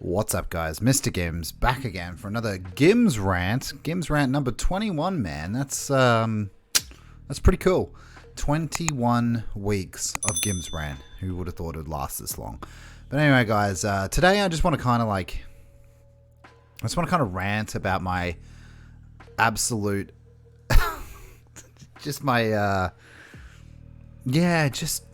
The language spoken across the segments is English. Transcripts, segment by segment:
What's up, guys? MrGimms back again for another GimmsRant. GimmsRant number 21, man. That's pretty cool. 21 weeks of GimmsRant. Who would have thought it would last this long? But anyway, guys, today I just want to kind of rant about my absolute, just my, just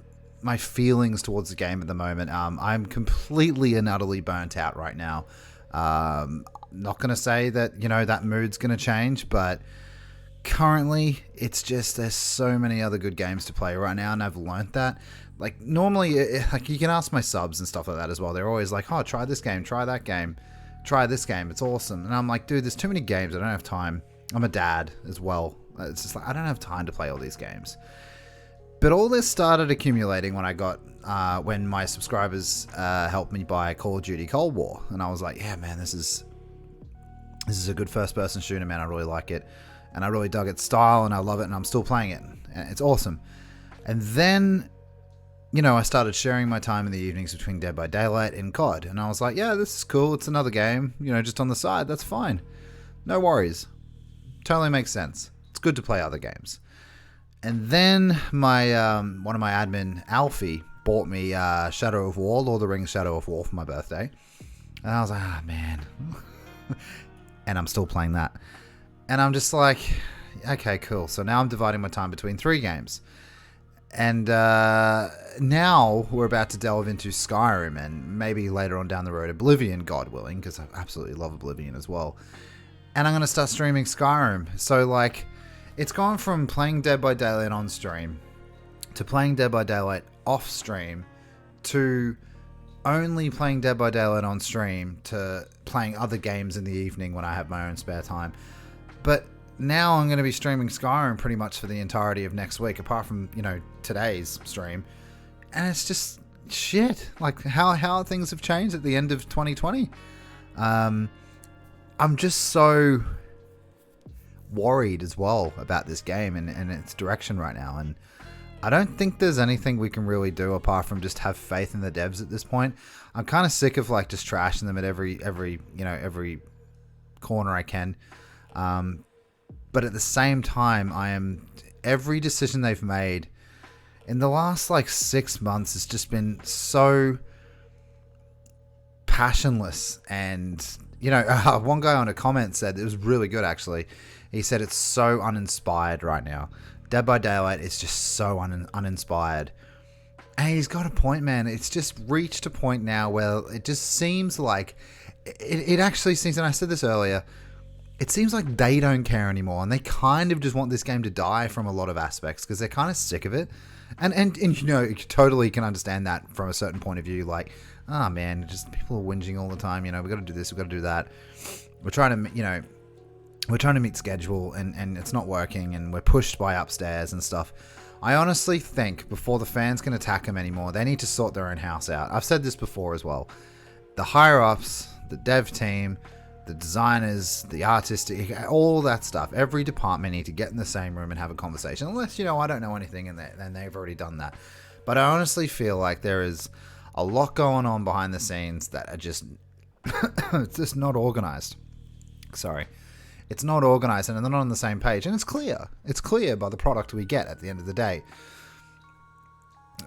my feelings towards the game at the moment. I'm completely and utterly burnt out right now. Not going to say that, that mood's going to change, but currently it's just, there's so many other good games to play right now, and I've learned that. Like, normally, like, you can ask my subs and stuff like that as well. They're always like, oh, try this game, try that game, try this game, it's awesome. And I'm like, dude, there's too many games, I don't have time. I'm a dad as well. It's just like, I don't have time to play all these games. But all this started accumulating when I got, when my subscribers helped me buy Call of Duty Cold War. And I was like, yeah, man, this is a good first-person shooter, man. I really like it. And I really dug its style, and I love it, and I'm still playing it. And it's awesome. And then, I started sharing my time in the evenings between Dead by Daylight and COD. And I was like, yeah, this is cool. It's another game, just on the side. That's fine. No worries. Totally makes sense. It's good to play other games. And then my one of my admin, Alfie, bought me Shadow of War, Lord of the Rings Shadow of War for my birthday. And I was like, ah, man. And I'm still playing that. And I'm just like, okay, cool. So now I'm dividing my time between 3 games. And now we're about to delve into Skyrim and maybe later on down the road Oblivion, God willing, because I absolutely love Oblivion as well. And I'm going to start streaming Skyrim. So, like, it's gone from playing Dead by Daylight on stream to playing Dead by Daylight off stream to only playing Dead by Daylight on stream to playing other games in the evening when I have my own spare time. But now I'm going to be streaming Skyrim pretty much for the entirety of next week, apart from, today's stream. And it's just shit. Like, how things have changed at the end of 2020. I'm just so worried as well about this game and its direction right now. And I don't think there's anything we can really do apart from just have faith in the devs at this point. I'm kind of sick of, like, just trashing them at every corner I can. But at the same time, every decision they've made in the last, like, 6 months has just been so passionless. And, one guy on a comment said, it was really good actually. He said it's so uninspired right now. Dead by Daylight is just so uninspired. And he's got a point, man. It's just reached a point now where it just seems like, it actually seems, and I said this earlier, it seems like they don't care anymore, and they kind of just want this game to die from a lot of aspects because they're kind of sick of it. And you totally can understand that from a certain point of view. Like, oh man, just people are whinging all the time. We got to do this, we got to do that. We're trying to meet schedule, and it's not working, and we're pushed by upstairs and stuff. I honestly think before the fans can attack them anymore, they need to sort their own house out. I've said this before as well. The higher ups, the dev team, the designers, the artistic, all that stuff. Every department need to get in the same room and have a conversation. Unless, I don't know anything and they've already done that. But I honestly feel like there is a lot going on behind the scenes that are just, it's just not organized. Sorry. It's not organized and they're not on the same page. And it's clear. It's clear by the product we get at the end of the day.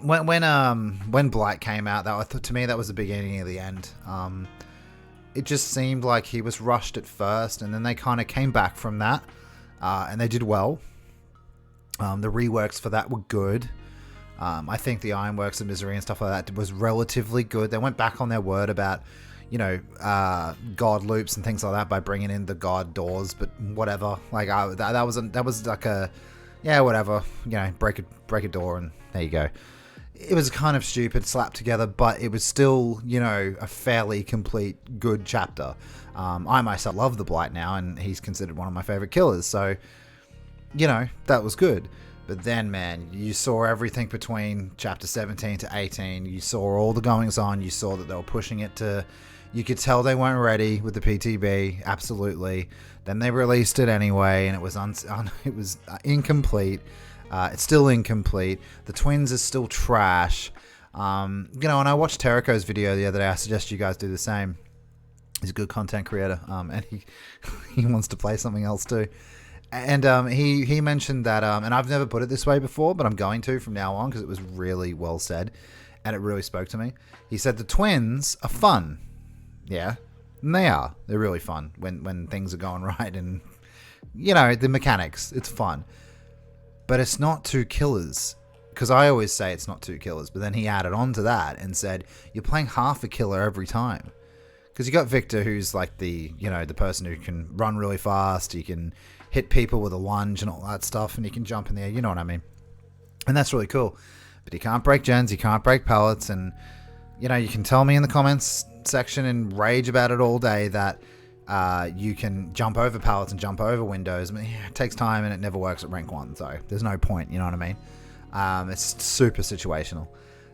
When Blight came out, to me that was the beginning of the end. It just seemed like he was rushed at first, and then they kind of came back from that, and they did well. The reworks for that were good. I think the Ironworks and Misery and stuff like that was relatively good. They went back on their word about, God loops and things like that by bringing in the God doors, but whatever. Like, that was like a, yeah, whatever. Break a door and there you go. It was kind of stupid, slapped together, but it was still, a fairly complete, good chapter. I myself love the Blight now, and he's considered one of my favorite killers, so, that was good. But then, man, you saw everything between chapter 17 to 18. You saw all the goings on. You saw that they were pushing it to, you could tell they weren't ready with the PTB, absolutely. Then they released it anyway, and it was incomplete. It's still incomplete. The twins are still trash. And I watched Terrico's video the other day. I suggest you guys do the same. He's a good content creator, and he wants to play something else too. And he mentioned that, and I've never put it this way before, but I'm going to from now on because it was really well said, and it really spoke to me. He said the twins are fun, yeah, and they are. They're really fun when things are going right, and the mechanics. It's fun, but it's not two killers. Because I always say it's not two killers, but then he added on to that and said you're playing half a killer every time. Because you got Victor, who's like the person who can run really fast, he can hit people with a lunge and all that stuff, and he can jump in the air, you know what I mean? And that's really cool. But he can't break gens, he can't break pallets, and you can tell me in the comments section and rage about it all day that you can jump over pallets and jump over windows. I mean, it takes time and it never works at rank 1, so there's no point, you know what I mean? It's super situational.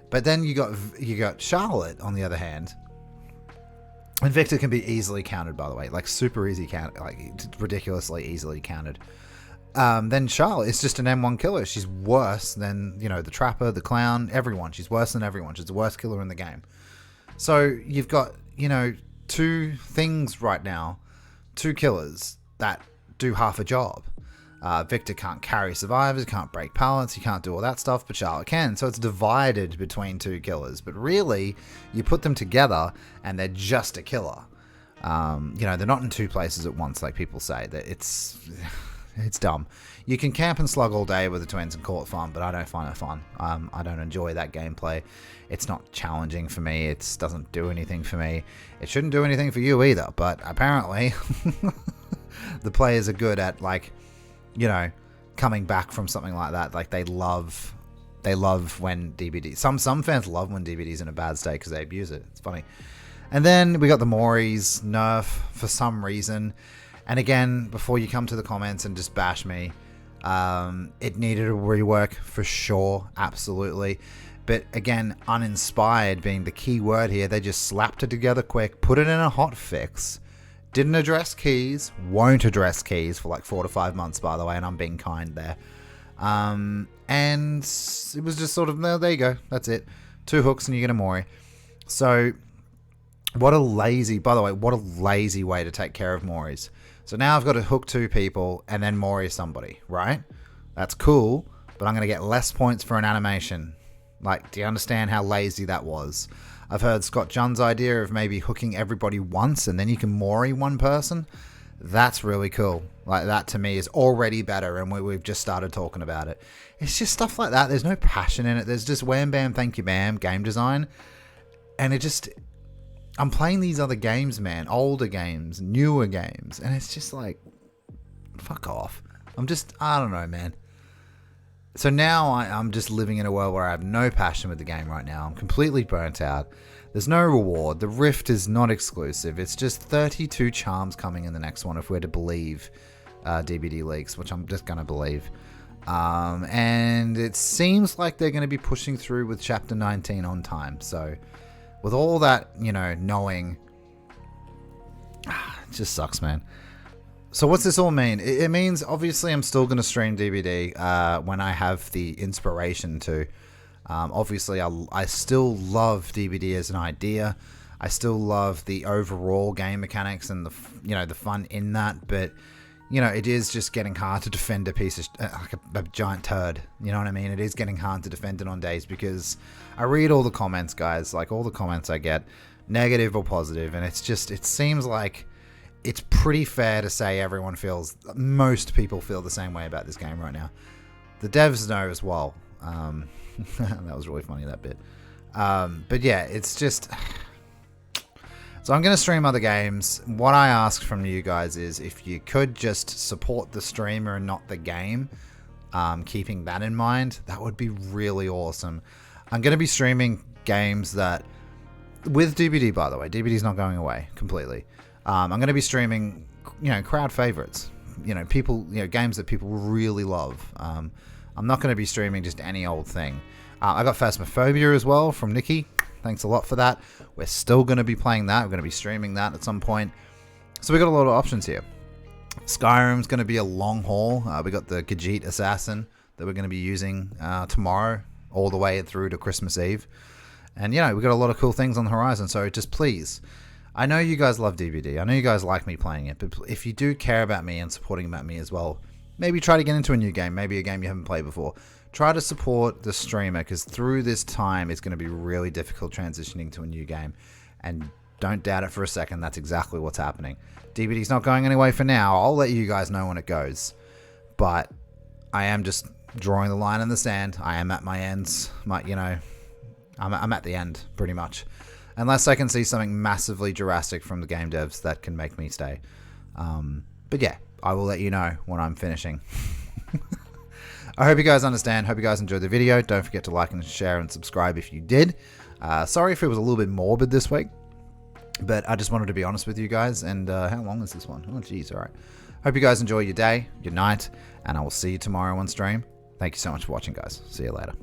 But then you got Charlotte on the other hand. And Victor can be easily countered, by the way, like super easy countered, like ridiculously easily countered. Then Charlotte is just an M1 killer. She's worse than, the Trapper, the Clown, everyone. She's worse than everyone. She's the worst killer in the game. So you've got, two things right now, two killers that do half a job. Victor can't carry survivors, can't break pallets, he can't do all that stuff, but Charlotte can. So it's divided between two killers. But really, you put them together and they're just a killer. They're not in two places at once like people say. That it's dumb. You can camp and slug all day with the twins and call it fun, but I don't find it fun. I don't enjoy that gameplay. It's not challenging for me. It doesn't do anything for me. It shouldn't do anything for you either, but apparently the players are good at coming back from something like that. Like they love when DBD. Some fans love when DBD's in a bad state because they abuse it. It's funny. And then we got the Mori's nerf for some reason. And again, before you come to the comments and just bash me, it needed a rework for sure, absolutely. But again, uninspired being the key word here. They just slapped it together quick, put it in a hot fix. Didn't address keys, won't address keys for like 4 to 5 months, by the way, and I'm being kind there. And it was just sort of, there you go, that's it. 2 hooks and you get a Mori. So, what a lazy way to take care of Moris. So now I've got to hook 2 people and then Mori somebody, right? That's cool, but I'm going to get less points for an animation. Like, do you understand how lazy that was? I've heard Scott Junn's idea of maybe hooking everybody once and then you can Mori one person. That's really cool. Like, that to me is already better, and we've just started talking about it. It's just stuff like that. There's no passion in it. There's just wham bam thank you bam game design. And I'm playing these other games, man. Older games, newer games, and it's just like, fuck off. I don't know, man. So now I'm just living in a world where I have no passion with the game right now. I'm completely burnt out. There's no reward. The Rift is not exclusive. It's just 32 charms coming in the next one if we're to believe DBD leaks, which I'm just going to believe. And it seems like they're going to be pushing through with Chapter 19 on time. So with all that, knowing, it just sucks, man. So what's this all mean? It means obviously I'm still going to stream DBD when I have the inspiration to. Obviously I still love DBD as an idea. I still love the overall game mechanics and the fun in that, but it is just getting hard to defend a piece of like a giant turd. You know what I mean? It is getting hard to defend it on days because I read all the comments, guys. Like all the comments I get, negative or positive, and it seems like it's pretty fair to say most people feel the same way about this game right now. The devs know as well. That was really funny, that bit. But yeah, it's just... So I'm going to stream other games. What I ask from you guys is if you could just support the streamer and not the game, keeping that in mind, that would be really awesome. I'm going to be streaming games that... With DBD, by the way. DBD's not going away completely. I'm going to be streaming, crowd favorites. People, games that people really love. I'm not going to be streaming just any old thing. I got Phasmophobia as well from Nikki. Thanks a lot for that. We're still going to be playing that. We're going to be streaming that at some point. So we got a lot of options here. Skyrim's going to be a long haul. We got the Khajiit Assassin that we're going to be using tomorrow all the way through to Christmas Eve. And, we got a lot of cool things on the horizon. So just please... I know you guys love DBD. I know you guys like me playing it, but if you do care about me and supporting about me as well, maybe try to get into a new game, maybe a game you haven't played before. Try to support the streamer, because through this time, it's going to be really difficult transitioning to a new game. And don't doubt it for a second, that's exactly what's happening. DBD's not going anyway for now. I'll let you guys know when it goes. But I am just drawing the line in the sand. I am at my ends. I'm at the end, pretty much. Unless I can see something massively drastic from the game devs that can make me stay. But yeah, I will let you know when I'm finishing. I hope you guys understand. Hope you guys enjoyed the video. Don't forget to like and share and subscribe if you did. Sorry if it was a little bit morbid this week, but I just wanted to be honest with you guys. And how long is this one? Oh, geez. All right. Hope you guys enjoy your day, your night, and I will see you tomorrow on stream. Thank you so much for watching, guys. See you later.